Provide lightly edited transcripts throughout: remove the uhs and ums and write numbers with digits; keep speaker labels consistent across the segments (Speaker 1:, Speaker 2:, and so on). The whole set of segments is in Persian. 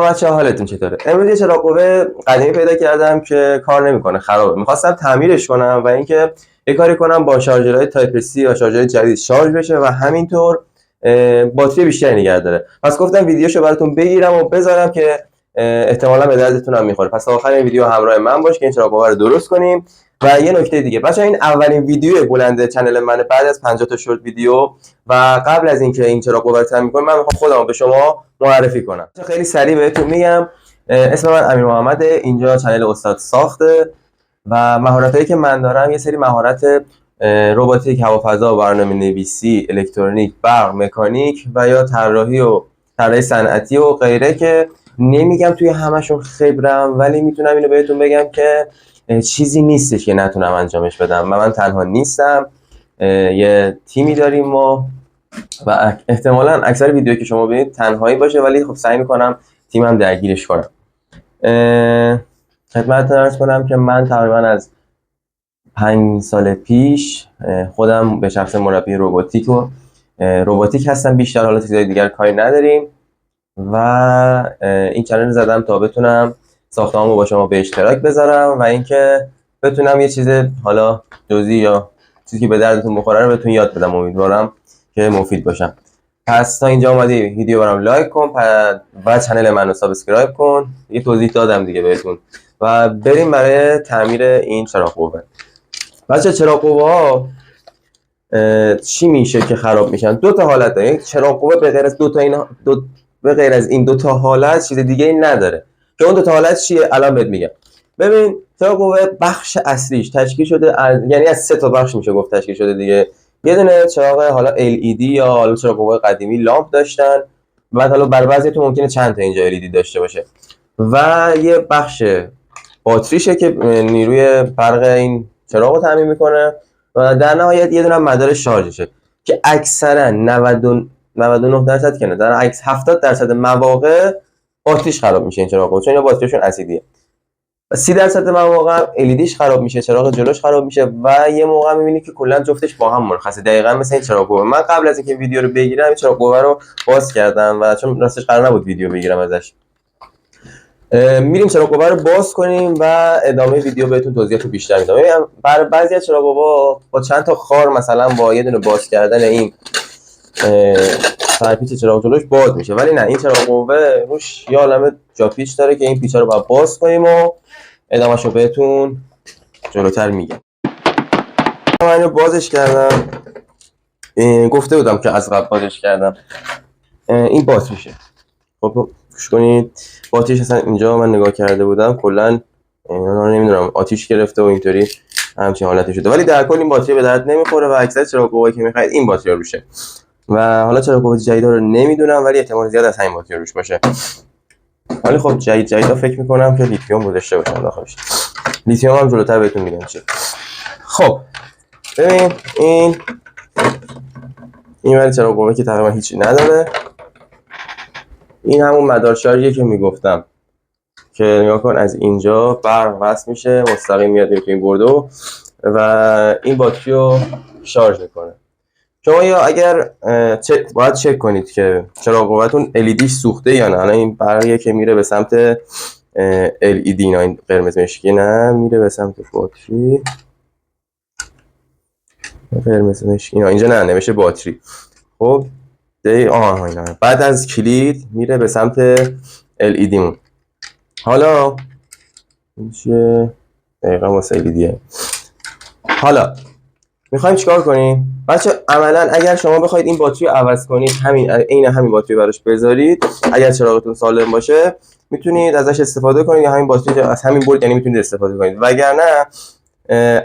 Speaker 1: بچه‌ها حالتون چطوره؟ امروز یه چراغ قوه قدیمی پیدا کردم که کار نمیکنه، خرابه. می‌خواستم تعمیرش کنم و اینکه یه کاری کنم با شارژرهای تایپ سی یا شارژر جدید شارژ بشه و همینطور باتری بیشتری نگه داره. پس گفتم ویدیوشو براتون بگیرم و بذارم که احتمالاً به دردتون هم میخوره. پس تا آخر این ویدیو همراه من باش که این چراغ قوه رو درست کنیم. و یه نکته دیگه بچه‌ها، این اولین ویدیو بلند کانال منه بعد از 50 تا شورت ویدیو و قبل از اینکه این چراغ قوه رو تعمیر کنم من میخوام خودم به شما معرفی کنم. خیلی سریع بهتون میگم. اسم من امیر محمده، اینجا کانال استاد ساخته و مهارتایی که من دارم یه سری مهارت رباتیک، هوافضا، برنامه‌نویسی، الکترونیک، برق، مکانیک و یا طراحی صنعتی و غیره که نمیگم توی همشون خبرم، ولی میتونم اینو بهتون بگم که چیزی نیستش که نتونم انجامش بدم و من تنها نیستم. یه تیمی داریم ما و احتمالاً اکثر ویدیویی که شما ببینید تنهایی باشه، ولی خب سعی میکنم تیمم درگیرش کنم. خدمتتون عرض کنم که من تقریبا از 5 سال پیش خودم به شخص مربی روباتیک هستم بیشتر، حالا چیزای دیگر کاری نداریم و این چنل زدم تا بتونم ساختمانو با شما به اشتراک بذارم و اینکه بتونم یه چیز حالا جزئی یا چیزی که به دردتون بخوره رو بهتون یاد بدم. امیدوارم که مفید باشم. پس تا اینجا اومدی ویدیو برام لایک کن و کانال منو سابسکرایب کن. یه توضیح دادم دیگه بهتون و بریم برای تعمیر این چراغ قوه. بچه چراغ قوه ها چی میشه که خراب میشن؟ دو تا حالت داره. یک چراغ قوه به غیر از این دو تا حالت چیز دیگه ای نداره که اون دو تا حالت چیه الان بهت میگم. ببین چراغ قوه بخش اصلیش تشکیل شده یعنی از 3 تا بخش میشه گفت تشکیل شده دیگه. یه دونه چراغ حالا LED یا حالا چراغ قوه قدیمی لامپ داشتن، بعد حالا برای بعضیتون ممکنه چند تا اینجا LED داشته باشه و یه بخش باتریشه که نیروی برق این چراغ رو تامین میکنه و در نهایت یه دونه مدار شارژشه که اکثرا 99% که نه، در عکس 70% مواقع باتریش خراب میشه این چراغ، چون اینا باتریشون اسیدیه. 30% مواقع الیدیش خراب میشه، چراغ جلوش خراب میشه و یه موقع میبینی که کلا جفتش با هم مرخصه، دقیقاً مثل این چراغ قوه. من قبل از اینکه ویدیو رو بگیرم این چراغ قوه رو باز کردم و چون راستش قرار نبود ویدیو بگیرم ازش، میریم چراغ قوه رو باز کنیم و ادامه ویدیو بهتون توضیحات بیشتر میدم. برای بعضی از چراغ قوه با چند تا خار مثلا با یه دونه باز کردن این سرپیچ چراغ جلوش باز میشه، ولی نه، این چراغ قوه روش یه عالمه جاپیچ داره که این پیچا رو باید باز کنیم و ادامه‌شو بهتون جلوتر میگم. من اینو بازش کردم، گفته بودم که از قبل بازش کردم. این باتریشه. خب گوش کنید، باتریش اصلا اینجا من نگاه کرده بودم کلا نمیدونم آتیش گرفته و اینطوری همچین حالتی شده، ولی در کل این باتری به درد نمیخوره و اکثر چراغ قوه‌ای که میخواید این باتری روشه و حالا چراغ قوه جدیدا رو نمیدونم ولی احتمال زیاد از همین باتری روش باشه. ولی خب جدیدا فکر میکنم که لیتیوم گذاشته باشن داخلش. لیتیوم هم جلوتر بهتون میگم چی. خب ببین این ولی چراغ قوه که تقریبا هیچی نداره. این همون مدار شارژیه که میگفتم که نگاه کن از اینجا برق وصل میشه مستقیم میاد تو این بردو و این باتری رو شارژ میکنه. شما یا اگر باید چک کنید که چراغ قوه‌تون LED سوخته یا نه. الان این برقیه که میره به سمت LED، اینا این قرمز مشکی نه، میره به سمت باتری. قرمز مشکی اینجا نه، نمیشه باتری. خب اینا بعد از کلید میره به سمت LED مون. حالا میشه دقیقا واسه LED. حالا میخوایم چیکار کنیم بچه؟ عملا اگر شما بخواید این باتری رو عوض کنید، همین باتری براش بذارید، اگر چراغتون سالم باشه میتونید ازش استفاده کنید یا همین باتری از همین برد یعنی میتونید استفاده کنید. وگرنه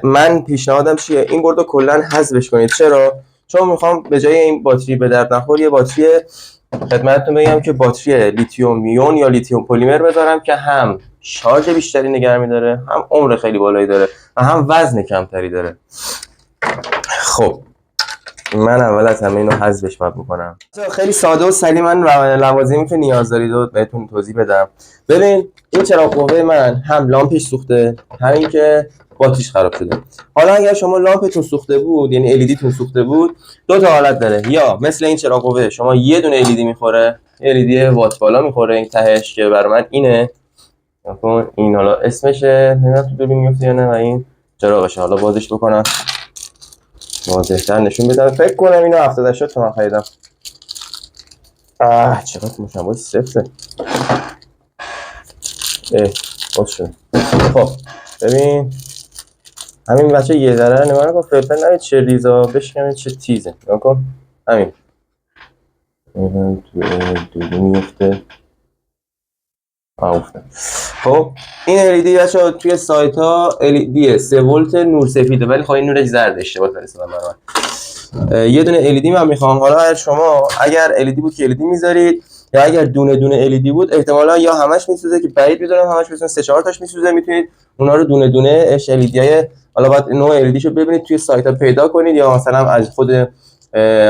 Speaker 1: من پیشنهادم چیه؟ این برد رو کلا حذفش کنید. چرا؟ چون میخوام به جای این باتری به درد نخور یه باتری خدمتتون بگم که باتری لیتیوم ایون یا لیتیوم پلیمر بذارم که هم شارژ بیشتری نگه می‌داره، هم عمر خیلی بالایی داره و هم وزن کمتری داره. خب من اول از همه اینو حذفش باید بکنم. خیلی ساده و سریع من لوازمی که نیاز دارید رو بهتون توضیح بدم. ببین این چراغ قوه من هم لامپش سوخته، همین که باتریش خراب شده. حالا اگر شما لامپتون سوخته بود، یعنی LED تون سوخته بود، دو تا حالت داره. یا مثل این چراغ قوه شما یه دونه LED میخوره، LED وات بالا میخوره این تهش که برای من اینه. این حالا اسمشه، نمیدونم تو ببین میفته یا نه. و این چراغشه. حالا بازش بکنم واضح‌تر نشون بدم. فکر کنم اینو 70 تومن خریدم. چقدر مشابه سفته. باز شد. خب ببین همین بچه یه ذره نگاه کن، فلفل نبید چه ریزا بشکنید چه تیزه. نگاه کن همین دودی میفته. افتاد. خب این LED بچه‌ها توی سایت ها LED 3 ولت نور سفیده، ولی خب این نورش زرد اشتباه فرستادم برام. یه دونه LED من میخوام. حالا شما اگر LED بود که LED میذارید، یا اگر دونه دونه LED بود احتمالا یا همش میسوزه که بعید میدونم همش بسون 3-4 تاش میسوزه. میتونید اونا رو دونه دونه LED های حالا بعد نوع LED شو ببینید توی سایت ها پیدا کنید، یا مثلا از خود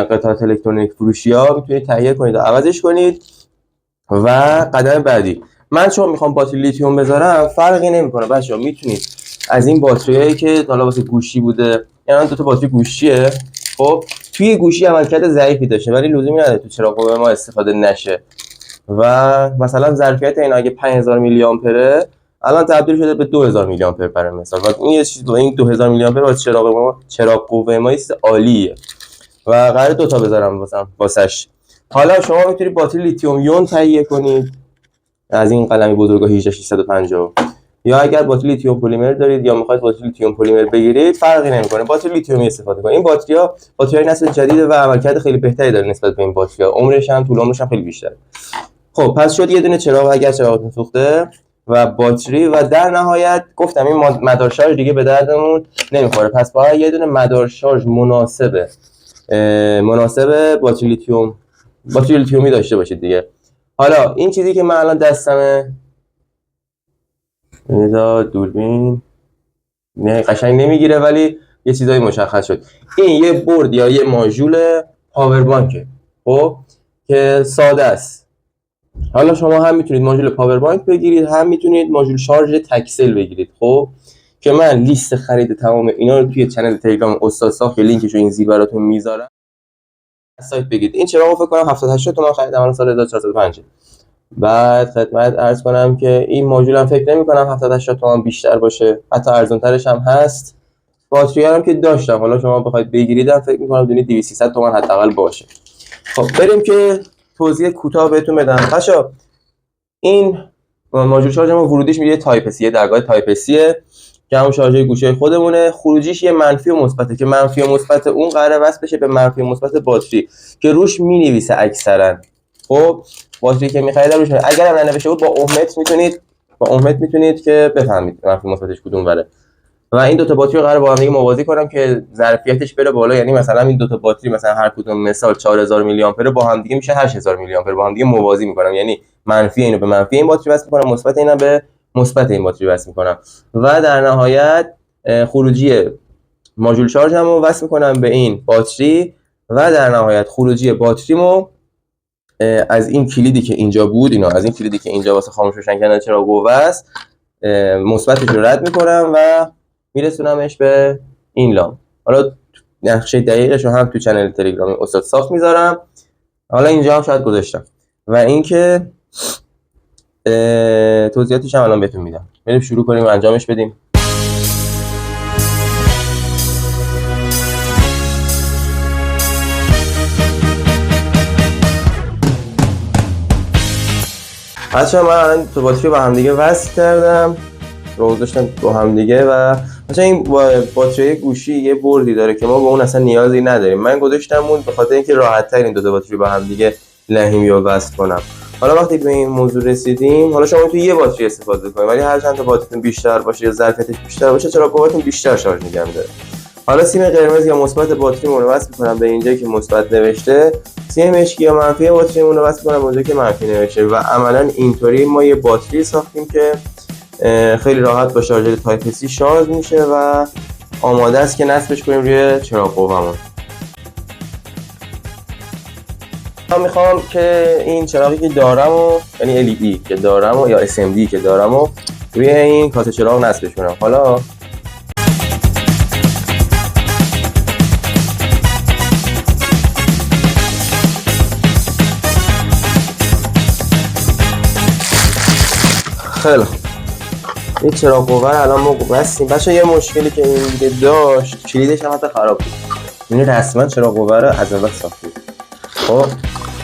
Speaker 1: قطعات الکترونیک فروشی ها میتونید تهیه کنید و عوضش کنید. و قدم بعدی، من چون میخوام باتری لیتیوم بذارم فرقی نمیکنه بچه‌ها، میتونید از این باتریایی که حالا واسه گوشی بوده، یعنی دو تا باتری گوشیه، خب توی گوشی عملکرد ضعیفی داشته ولی لزومی نداره تو چراغ قوه ما استفاده نشه. و مثلا ظرفیت این اگه 5000 میلی آمپره الان تبدیل شده به 2000 میلی آمپر برای مثال. و این یه چیز، این 2000 میلی آمپر واسه چراغ قوه ما است عالیه و قراره دو تا بذارم واسش. حالا شما میتونید باتری لیتیوم یون تهیه کنید از این قلمی بزرگا 18650، یا اگر باتری لیتیوم پلیمر دارید یا میخواید باتری لیتیوم پلیمر بگیرید فرقی نمیکنه، باتری لیتیومی استفاده کنید. این باتری نسل جدیده و عملکرد خیلی بهتری داره نسبت به این باتری ها، عمرش هم طول عمرش هم خیلی بیشتره. خب پس شد یه دونه چراغ اگر چراغتون سوخته و باتری، و در نهایت گفتم این مدار شارژ دیگه به دردمون نمیخوره، پس باید یه دونه مدار شارژ مناسب باتری لیتیومی داشته باشید دیگه. حالا این چیزی که من الان دستمه دوربین نه قشنگ نمیگیره ولی یه چیزایی مشخص شد. این یه برد یا یه ماژول پاور بانکه، خب که ساده است. حالا شما هم میتونید ماژول پاور بانک بگیرید، هم میتونید ماژول شارژ تکسل بگیرید. خب که من لیست خرید تمام اینا رو توی چنل تلگرام استاد ساخت که لینکش رو این زیر براتون میذارم، سایت بگید. این چراغو فکر کنم 70-80 تومن خریدم الان سال 1405. بعد خدمت عرض کنم که این ماژول هم فکر نمی کنم 70-80 تومن بیشتر باشه، حتی ارزان ترش هم هست. باتری هم که داشتم، حالا شما بخواید بگیریدم فکر می‌کنم دونی 200-300 تومن حداقل باشه. خب بریم که توضیح کوتاه بهتون بدم. بچا این ماژول شارژ ما ورودیش میشه تایپ سی، درگاه تایپ سیه که همون شارژر گوشه خودمونه. خروجیش یه منفی و مثبته که منفی و مثبت اون قراره وصل بشه به منفی و مثبت باتری که روش مینویسه اکثرا. خب باتری که می‌خرید روش اگر هم ننوشته بود با اومت میتونید که بفهمید منفی مثبتش کدوم وره. و این دو تا باتری رو قراره با هم دیگه موازی کنم که ظرفیتش بره بالا. یعنی مثلا این دو تا باتری مثلا هر کدوم مثال 4000 میلی آمپر با هم دیگه میشه 8000 میلی آمپر، با هم دیگه موازی میکنم. یعنی منفی اینو به منفی این باتری وصل میکنم، مثبت اینا به مثبت این باتری وصل میکنم و در نهایت خروجی ماژول شارژمو وصل میکنم به این باتری و در نهایت خروجی باتریمو از این کلیدی که اینجا بود، از این کلیدی که اینجا واسه خاموش روشن کردن چراغ قوه است مثبتش رو رد میکنم و میرسونمش به این لامپ. حالا نقشه دقیقش رو هم تو چنل تلگرامی استاد ساخت میذارم، حالا اینجا هم شاید گذاشتم و اینکه توضیحاتش هم الان بهتون میدم. بریم شروع کنیم و انجامش بدیم. بچه‌ها من الان تو باتری با هم دیگه وصل کردم، رو گذاشتم با هم دیگه و مثلا این باتری گوشی یه بردی داره که ما به اون اصلا نیازی نداریم. من گذاشتم اون به خاطر اینکه راحت‌تر این دو تا باتری با هم دیگه لحیم یا وصل کنم. حالا وقتی به این موضوع رسیدیم، حالا شما تو یه باتری استفاده کنید ولی هر چند تا باتریتون بیشتر باشه یا ظرفیتش بیشتر باشه چراغ قوه‌تون بیشتر شارژ نگه داره. حالا سیم قرمز یا مثبت باتریمون رو وصل می‌کنم به اینجایی که مثبت نوشته، سیم اشکی یا منفی باتریمون رو وصل می‌کنم اونجایی که منفی نوشته و عملاً اینطوری ما یه باتری ساختیم که خیلی راحت با شارژر تایپ سی شارژ میشه و آماده است که نصبش کنیم روی چراغ قوه‌مون. من میخوام که این چراغی که دارم و یعنی LED که دارم و یا SMD که دارم و روی این کاسه چراغ نصبش کنم. حالا خیلی خوب، این چراغ قوه رو الان ما بستیم. بچه یه مشکلی که این دیگه داشت، کلیدش هم حتی خراب بود. این رسما چراغ قوه رو از اول ساختیم. خب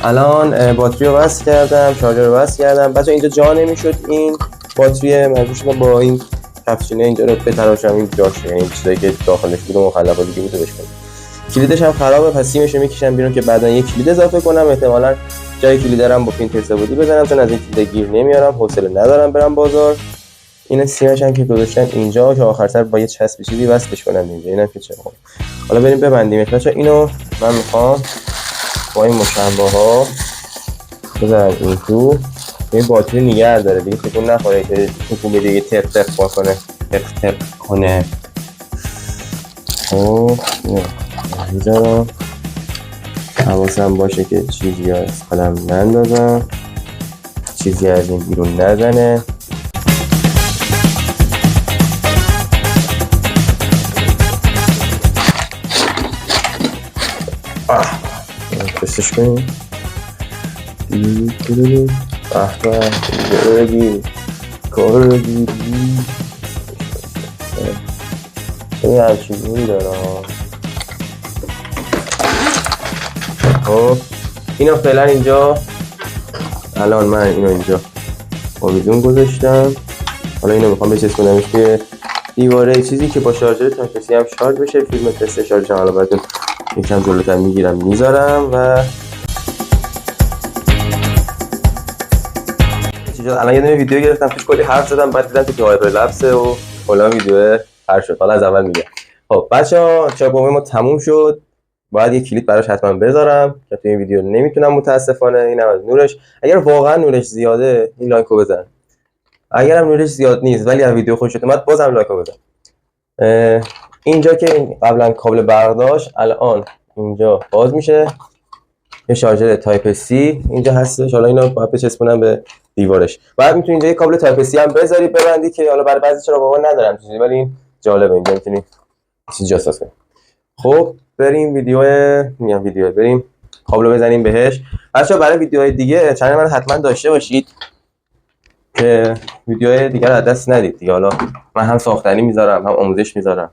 Speaker 1: الان باتری رو وصل کردم، شارژر رو وصل کردم. بچه اینجا جا نمیشد این باتری، مجبور شدم با این کفشینه اینجا رو بتراشم این جاش، یعنی این چیزایی که داخلش بود و مخلفات دیگه بود بشکنم. کلیدش هم خرابه، پس سیمش رو میکشم بیرون که بعدا یک کلید اضافه کنم. احتمالاً جای کلید دارم با پین ترسبودی بزنم، چون از این کلید گیر نمیارم، حوصله ندارم برم بازار. این سیمش هم که گذاشتم اینجا که آخر سر با یه چسب چیزی وصلش کنم اینجا. اینم که چه خوب. حالا بریم ببندیمش. بچا اینو من میخوام با این مشبه ها بذارم این تو، این باتری نگه داره دیگه، تکون نخوره که تکون بده دیگه تق تق کنه، تق تق کنه. خب میذارم حواسم باشه که چیزی از خودم نندازم، چیزی از این بیرون نزنه. پسش کنیم. بگیر کار رو بگیر. این همچین جوری دارم. خب اینو فعلا اینجا، الان من اینو اینجا آویزون گذاشتم. حالا اینو میخوام بچسبونمش توی دیواره، چیزی که با شارژر تایپ سی هم شارژ بشه. فیلم تست شارژش هم حالا براتون یکم جلوتر میگیرم میذارم. و الان یه دونه ویدیو گرفتم توش کلی حرف زدم، بعد دیدم که هایپر لپسه و کلا ویدیو هر شد. حالا از اول میگم. خب بچه‌ها چاپومه ما تموم شد. باید یه کلیپ براش حتما بذارم که توی این ویدیو نمیتونم متاسفانه. اینم از نورش. اگر واقعا نورش زیاده این لایکو بزن. اگرم نورش زیاد نیست ولی از ویدیو خوشت اومد بازم لایکو بزن. اینجا که قبلا کابل برق داشت الان اینجا باز میشه. یه شارژر تایپ سی اینجا هستش. حالا اینو باید بچسبونم به دیوارش. بعد میتونی اینجا یه کابل تایپ سی هم بذاری ببندی که حالا برای بعضی چرا واقعا ندارم چیزی، ولی این جالبه. اینجا میتونی چیز جاساس کنی. خب بریم بریم کابل بزنیم بهش. بچه‌ها برای ویدیوهای دیگه چنل من حتما داشته باشید که ویدیوهای دیگه رو از دست ندید دیگه. حالا من هم ساختنی میذارم هم آموزش میذارم.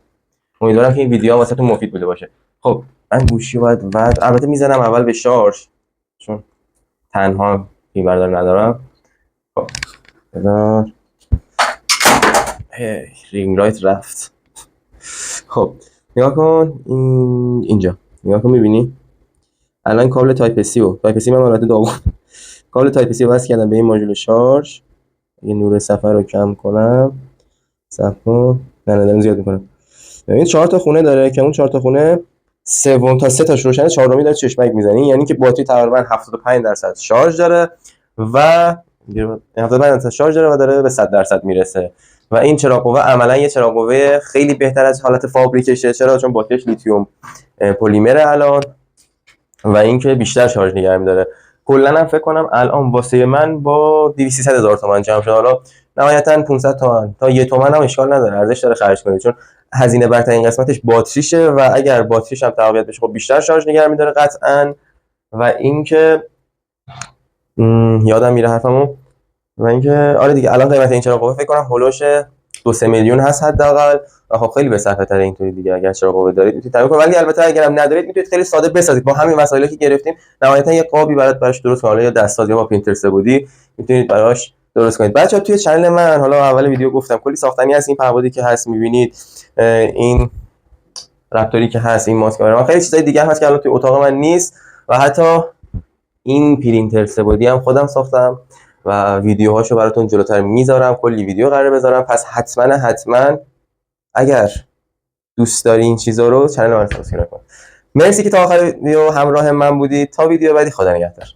Speaker 1: امیدوارم که این ویدیو واسهتون مفید بوده باشه. خب من گوشی باید البته میزنم اول به شارژ چون تنها فیبردار ندارم. خب بذار رینگ لایت رفت. خب نگاه کن اینجا نگاه کن، میبینی الان کابل تایپ سی من البته داغون کابل تایپ سی وصل کردم به این ماژول شارژ. یه نور صفحه رو کم کنم، صفحه نه زیاد میکنم. این 4 تا خونه داره که اون 4 تا خونه سوم تا 3 تاش روشنه، چهارمی داره چشمک میزنه. یعنی که باتری تقریبا 75% شارژ داره و 75% شارژ داره و داره به 100% میرسه. و این چراغ قوه عملا یه چراغ قوه خیلی بهتر از حالت فابریکشه. چرا؟ چون باتریش لیتیوم پلیمره الان و اینکه بیشتر شارژ نگه می‌داره. کلا هم فکر کنم الان واسه من با 200-300 هزار تومان جمع شد. حالا نهایتا 500 تومان تا 1 تومن هم اشکال نداره، ارزش داره خرج کنید، چون هزینه برترین قسمتش باتریشه و اگر باتریش هم تقویت بشه خب بیشتر شارژ نگه می‌داره قطعاً. و اینکه یادم میره حرفمو، و اینکه آره دیگه الان قیمت این چراغ قوه فکر کنم هولوش 2-3 میلیون هست حداقل. خب خیلی به صرفه تره اینطوری دیگه. اگر چراغ قوه دارید میتونید تامین کنید، ولی البته اگرم ندارید میتونید خیلی ساده بسازید با همین وسایلی که گرفتیم. نهایتا یه قابی براش درست کنید، یا دستساز یا با پرینتر بودی میتونید براش درست کنید. بچه‌ها توی چنل من حالا اول ویدیو گفتم کلی ساختنی هست. این پهبادی که هست میبینید، این رپتوری که هست، این ماسک من، خیلی چیزای دیگه هست که الان توی اتاق من نیست. و حتی این پرینتر سه‌بعدی هم خودم ساختم و ویدیوهاشو براتون جلوتر میذارم. کلی ویدیو قراره بذارم، پس حتما اگر دوست داری این چیزا رو چنل من سابسکرایب کن. مرسی که تا آخر ویدیو همراه من بودید. تا ویدیو بعدی، خدا نگهدار.